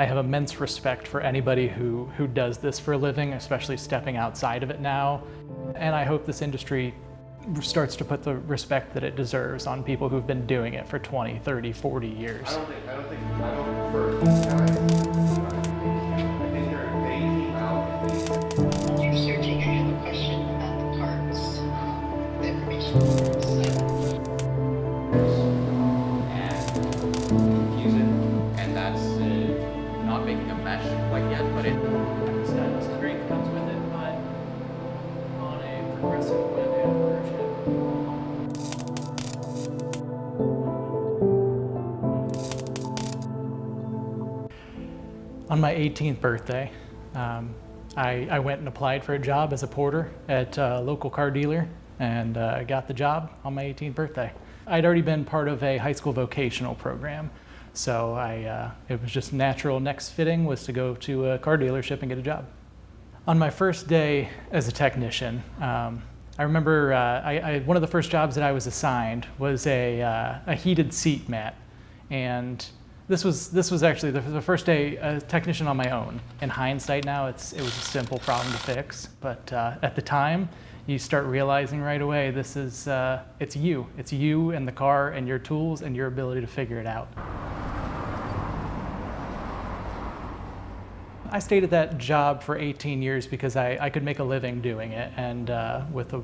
I have immense respect for anybody who does this for a living, especially stepping outside of it now. And I hope this industry starts to put the respect that it deserves on people who've been doing it for 20, 30, 40 years. I don't prefer these guys. I think they came out and You're searching, I have a question about the parts, the information. Use it, and that's not making a mesh quite yet, but it strength comes with it, but on a progressive web version. On my 18th birthday, I went and applied for a job as a porter at a local car dealer, and I got the job on my 18th birthday. I'd already been part of a high school vocational program, so it was just natural next fitting was to go to a car dealership and get a job. On my first day as a technician, I remember one of the first jobs that I was assigned was a heated seat mat, and this was actually the first day a technician on my own. In hindsight now, it was a simple problem to fix, but at the time, you start realizing right away it's you and the car and your tools and your ability to figure it out. I stayed at that job for 18 years because I could make a living doing it, and with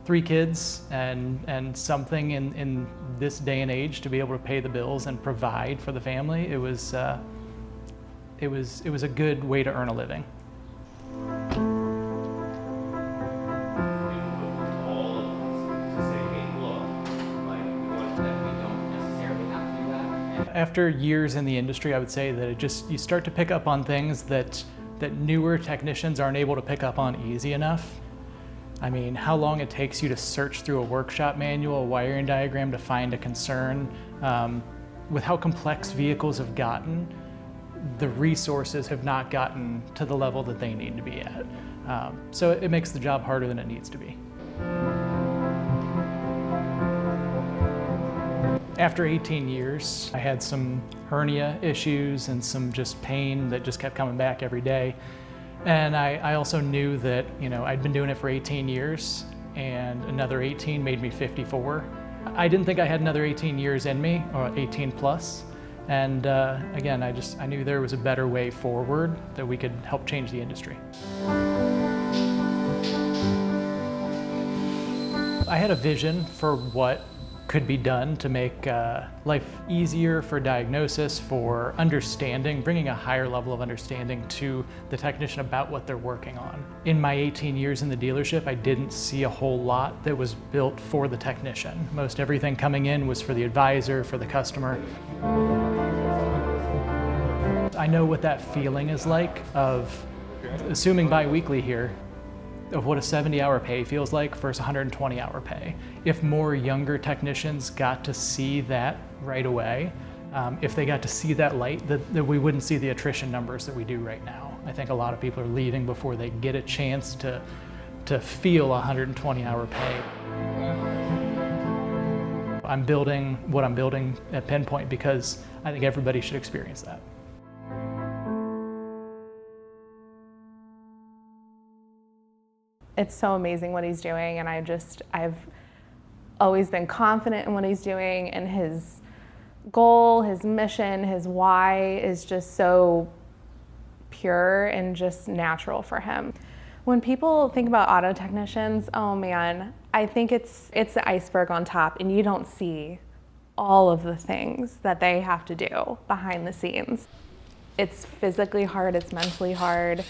3 kids and something in this day and age to be able to pay the bills and provide for the family, it was a good way to earn a living. After years in the industry, I would say that you start to pick up on things that newer technicians aren't able to pick up on easy enough. I mean, how long it takes you to search through a workshop manual, a wiring diagram to find a concern. With how complex vehicles have gotten, the resources have not gotten to the level that they need to be at. So it makes the job harder than it needs to be. After 18 years, I had some hernia issues and some just pain that just kept coming back every day. And I also knew that, I'd been doing it for 18 years, and another 18 made me 54. I didn't think I had another 18 years in me, or 18 plus. And again, I knew there was a better way forward that we could help change the industry. I had a vision for what could be done to make life easier for diagnosis, for understanding, bringing a higher level of understanding to the technician about what they're working on. In my 18 years in the dealership, I didn't see a whole lot that was built for the technician. Most everything coming in was for the advisor, for the customer. I know what that feeling is like of, assuming bi-weekly here, of what a 70-hour pay feels like versus 120-hour pay. If more younger technicians got to see that right away, if they got to see that light, that we wouldn't see the attrition numbers that we do right now. I think a lot of people are leaving before they get a chance to feel 120-hour pay. I'm building what I'm building at Pinpoint because I think everybody should experience that. It's so amazing what he's doing, and I've always been confident in what he's doing, and his goal, his mission, his why is just so pure and just natural for him. When people think about auto technicians, oh man, I think it's the iceberg on top, and you don't see all of the things that they have to do behind the scenes. It's physically hard, it's mentally hard.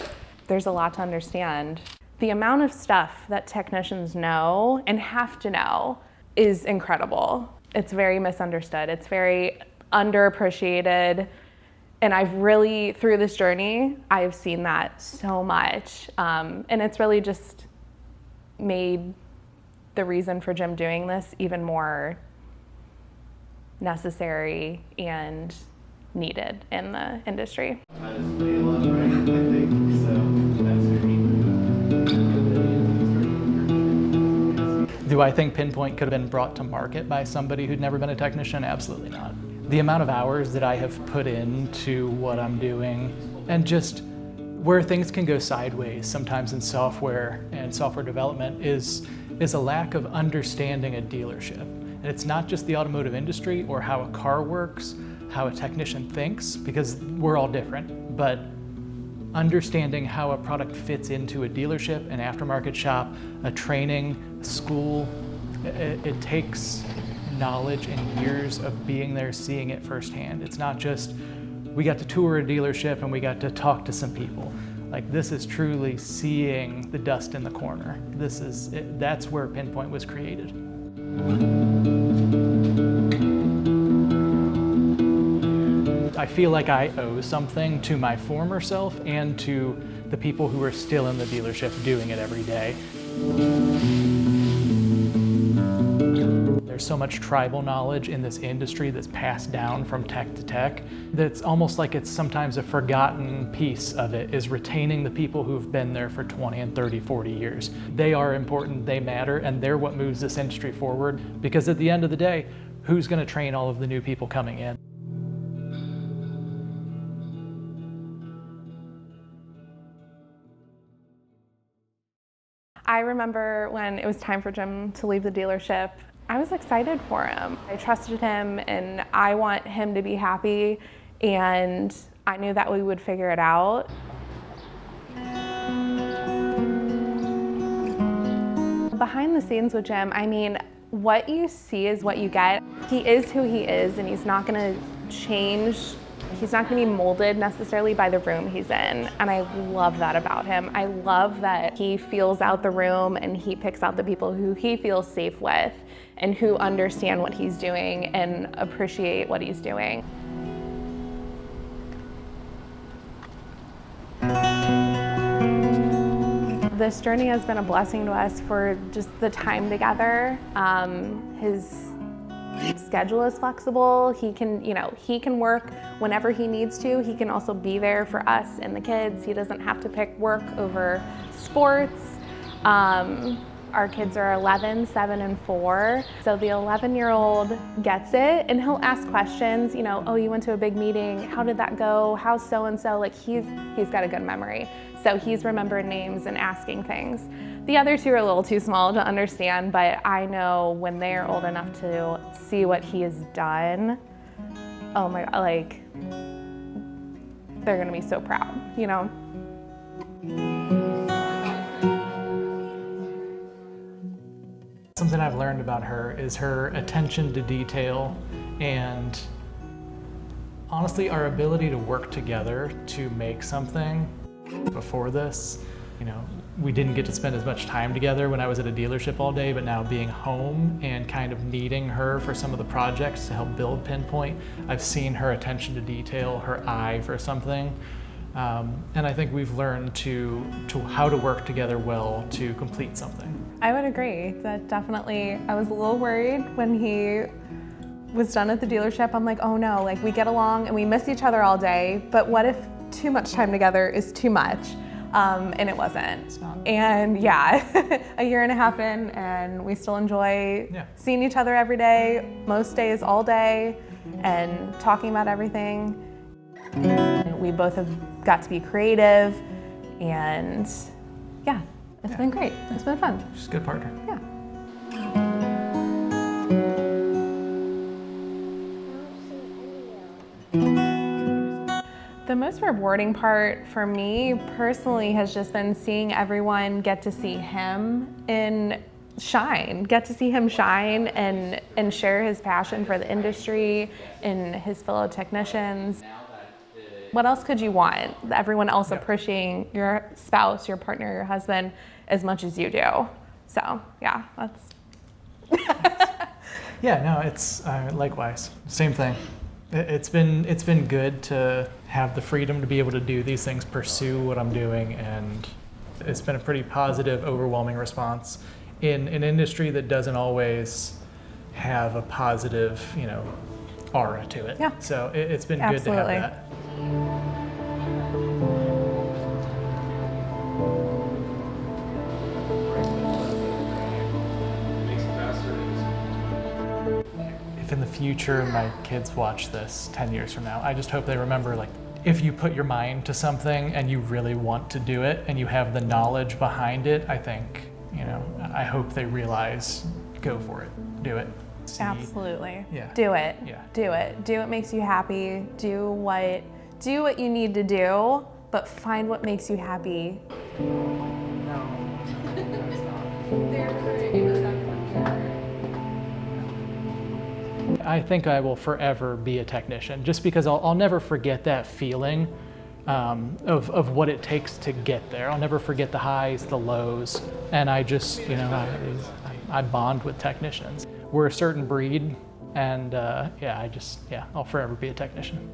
There's a lot to understand. The amount of stuff that technicians know and have to know is incredible. It's very misunderstood. It's very underappreciated. And I've really, through this journey, I've seen that so much. And it's really just made the reason for Jim doing this even more necessary and needed in the industry. Do I think Pinpoint could have been brought to market by somebody who'd never been a technician? Absolutely not. The amount of hours that I have put into what I'm doing, and just where things can go sideways sometimes in software and software development is a lack of understanding a dealership. And it's not just the automotive industry or how a car works, how a technician thinks, because we're all different, but understanding how a product fits into a dealership, an aftermarket shop, a training, a school. It takes knowledge and years of being there, seeing it firsthand. It's not just, we got to tour a dealership and we got to talk to some people. Like, this is truly seeing the dust in the corner. That's where Pinpoint was created. I feel like I owe something to my former self and to the people who are still in the dealership doing it every day. There's so much tribal knowledge in this industry that's passed down from tech to tech that's almost like it's sometimes a forgotten piece of it, is retaining the people who've been there for 20 and 30, 40 years. They are important, they matter, and they're what moves this industry forward, because at the end of the day, who's going to train all of the new people coming in? I remember when it was time for Jim to leave the dealership, I was excited for him. I trusted him and I want him to be happy, and I knew that we would figure it out. Behind the scenes with Jim, I mean, what you see is what you get. He is who he is, and he's not gonna change. He's not gonna be molded necessarily by the room he's in, and I love that about him. I love that he feels out the room and he picks out the people who he feels safe with and who understand what he's doing and appreciate what he's doing. This journey has been a blessing to us for just the time together. His schedule is flexible. He can work whenever he needs to. He can also be there for us and the kids. He doesn't have to pick work over sports. Our kids are 11, 7, and 4. So the 11-year-old gets it, and he'll ask questions, oh, you went to a big meeting, how did that go? How's so-and-so? Like, he's got a good memory. So he's remembering names and asking things. The other two are a little too small to understand, but I know when they're old enough to see what he has done, oh my God, like, they're gonna be so proud, Something I've learned about her is her attention to detail and honestly our ability to work together to make something. Before this, we didn't get to spend as much time together when I was at a dealership all day, but now being home and kind of needing her for some of the projects to help build Pinpoint, I've seen her attention to detail, her eye for something. And I think we've learned to how to work together well to complete something. I would agree that definitely, I was a little worried when he was done at the dealership. I'm like, oh no, like we get along and we miss each other all day, but what if too much time together is too much? And it wasn't. It's not. And yeah, a year and a half in, and we still enjoy seeing each other every day, most days, all day, and talking about everything. And we both have got to be creative, and yeah, it's been great. It's been fun. She's a good partner. Yeah. The most rewarding part for me personally has just been seeing everyone get to see him shine and share his passion for the industry and his fellow technicians. What else could you want? Everyone else appreciating your spouse, your partner, your husband as much as you do. So yeah, that's. Yeah, no, it's likewise, same thing. It's been good to have the freedom to be able to do these things, pursue what I'm doing, and it's been a pretty positive, overwhelming response in an industry that doesn't always have a positive, aura to it. Yeah. So it's been good to have that. If in the future my kids watch this 10 years from now, I just hope they remember, like, if you put your mind to something and you really want to do it and you have the knowledge behind it, I think, I hope they realize, go for it, do it. See- Absolutely. Yeah. Do it. Yeah. Do it. Do what makes you happy. Do what you need to do, but find what makes you happy. I think I will forever be a technician, just because I'll never forget that feeling of what it takes to get there. I'll never forget the highs, the lows, and I just, I bond with technicians. We're a certain breed, and I'll forever be a technician.